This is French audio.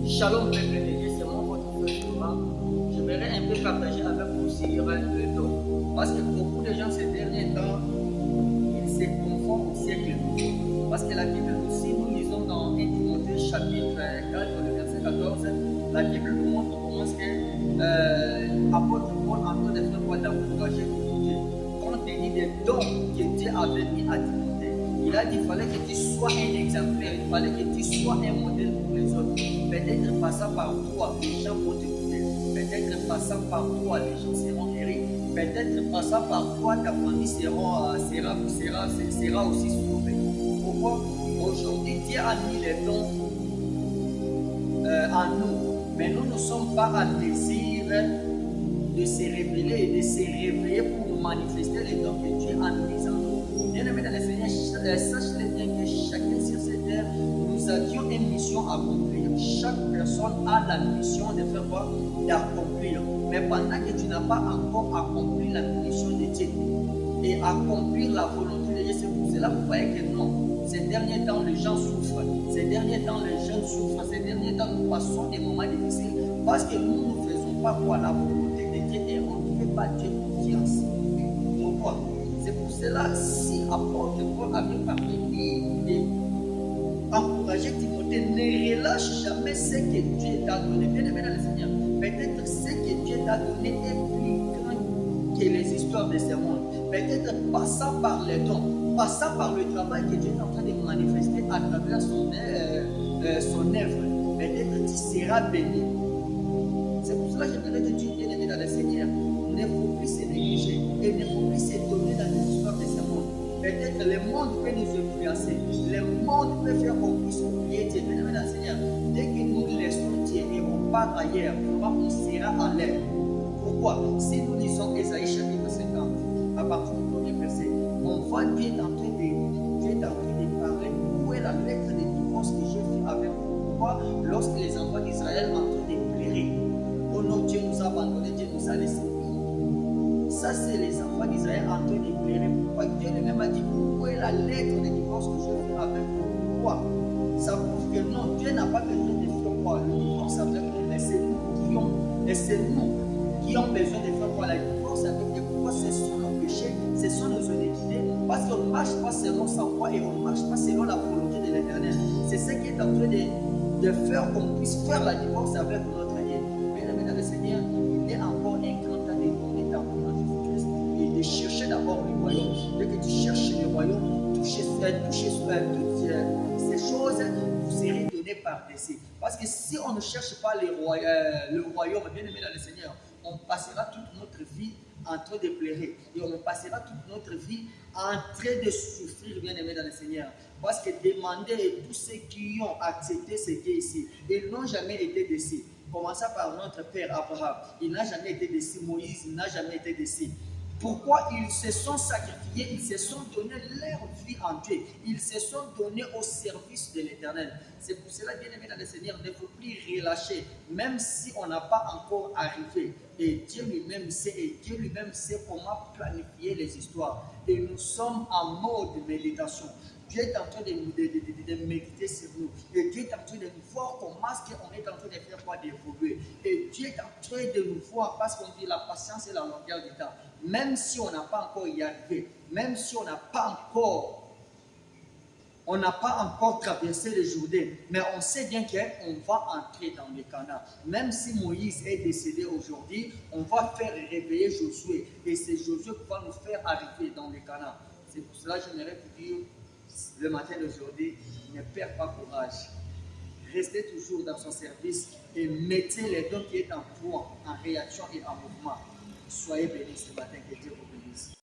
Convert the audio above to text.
Shalom, peuple de Dieu, c'est moi votre frère Thomas. J'aimerais un peu partager avec vous sur le don. Parce que beaucoup de gens ces derniers temps, ils se confondent au siècle nouveau. Parce que la Bible aussi, nous lisons dans 1 Timothée chapitre 4, le verset 14, la Bible nous montre comment apôtre Paul en train de faire quoi d'encourager Timothée. Compte tenu des dons que Dieu avait mis à Timothée, il a dit qu'il fallait que tu sois un exemplaire, il fallait que tu sois un modèle pour les autres. Peut-être passant par toi, les gens vont t'écouter. Peut-être passant par toi, les gens seront guéris. Peut-être passant par toi, ta famille sera aussi sauvée. Pourquoi? Aujourd'hui, Dieu a mis les dons en nous, mais nous ne sommes pas en désir de se révéler et de se réveiller pour manifester les dons que Dieu a mis en nous. Bien-aimés dans le Seigneur, sachez bien que chacun sur cette terre, nous avions une mission à accomplir. Chaque personne a la mission de faire quoi? D'accomplir. Mais pendant que tu n'as pas encore accompli la mission de Dieu et accomplir la volonté de Dieu, c'est pour cela que vous voyez que non. Ces derniers temps, les gens souffrent. Ces derniers temps, les jeunes souffrent. Ces derniers temps, nous passons des moments difficiles parce que nous ne faisons pas quoi la volonté de Dieu et on ne fait pas Dieu confiance. Pourquoi? C'est pour cela, si apôtre Paul avait parlé et encourager Timothée, ne relâche jamais ce que Dieu t'a donné. Bien aimé dans le Seigneur, peut-être ce que Dieu t'a donné est plus grand que les histoires de ce monde. Peut-être passant par les dons, passant par le travail que Dieu est en train de manifester à travers son œuvre, peut-être tu seras béni. C'est pour cela que j'aimerais te dire, bien aimé dans le Seigneur, il ne faut plus se négliger et il ne faut plus se donner dans les histoires de ce monde. Peut-être le monde peut nous influencer, le monde peut faire qu'on puisse oublier Dieu. Bien aimé dans le Seigneur, dès que nous laissons Dieu et on part ailleurs, on sera en l'air. Pourquoi? Si nous lisons Ésaïe chapitre 50, à partir du premier verset, on voit Dieu est en train de parler où est la lettre de divorce que j'ai fait avec vous. Pourquoi? Lorsque les enfants d'Israël en train de pleurer, oh non, Dieu nous a abandonnés, Dieu nous a laissés. Ça, c'est les enfants d'Israël en train de pleurer. Pourquoi? Dieu lui-même a dit, où est la lettre de divorce que j'ai fait avec vous? Pourquoi? Ça prouve que non, Dieu n'a pas besoin de faire quoi? Le divorce avec nous, mais c'est nous qui ont besoin de faire quoi? La divorce avec nous. Pourquoi? Ce sont nos péchés, ce sont nos iniquités. Parce qu'on ne marche pas selon sa foi et on ne marche pas selon la volonté de l'Éternel. C'est ce qui est en train de faire qu'on puisse faire la divorce avec notre Dieu. Bien-aimé dans le Seigneur, il est encore un grand temps de donner ta vie en Jésus-Christ et de chercher d'abord le royaume. Dès que tu cherches le royaume, toucher toutes ces choses, vous serez donné par-dessus. Parce que si on ne cherche pas le royaume, bien-aimé dans le Seigneur, on passera toute notre vie en train de pleurer et on passera toute notre vie en train de souffrir, bien-aimé dans le Seigneur. Parce que demandez à tous ceux qui ont accepté ce qui est ici, ils n'ont jamais été déçus. Commençons par notre père Abraham, il n'a jamais été déçu. Moïse n'a jamais été déçu. Pourquoi? Ils se sont sacrifiés, ils se sont donné leur vie en Dieu, ils se sont donnés au service de l'Éternel. C'est pour cela, bien aimé dans le Seigneur, il ne faut plus relâcher, même si on n'a pas encore arrivé. Et Dieu lui-même sait comment planifier les histoires. Et nous sommes en mode méditation. Dieu est en train de méditer sur nous. Et Dieu est en train de nous voir comment on est en train de faire quoi d'évoluer. Et Dieu est en train de nous voir parce qu'on dit la patience et la longueur du temps. Même si on n'a pas encore y arrivé, même si on n'a pas encore traversé le Jourdain, mais on sait bien qu'on va entrer dans le Canaan. Même si Moïse est décédé aujourd'hui, on va faire réveiller Josué. Et c'est Josué qui va nous faire arriver dans le Canaan. C'est pour cela que j'aimerais vous dire, le matin d'aujourd'hui, ne perds pas courage. Restez toujours dans son service et mettez les dons qui sont en toi en réaction et en mouvement. Soyez bénis ce matin, que Dieu vous bénisse.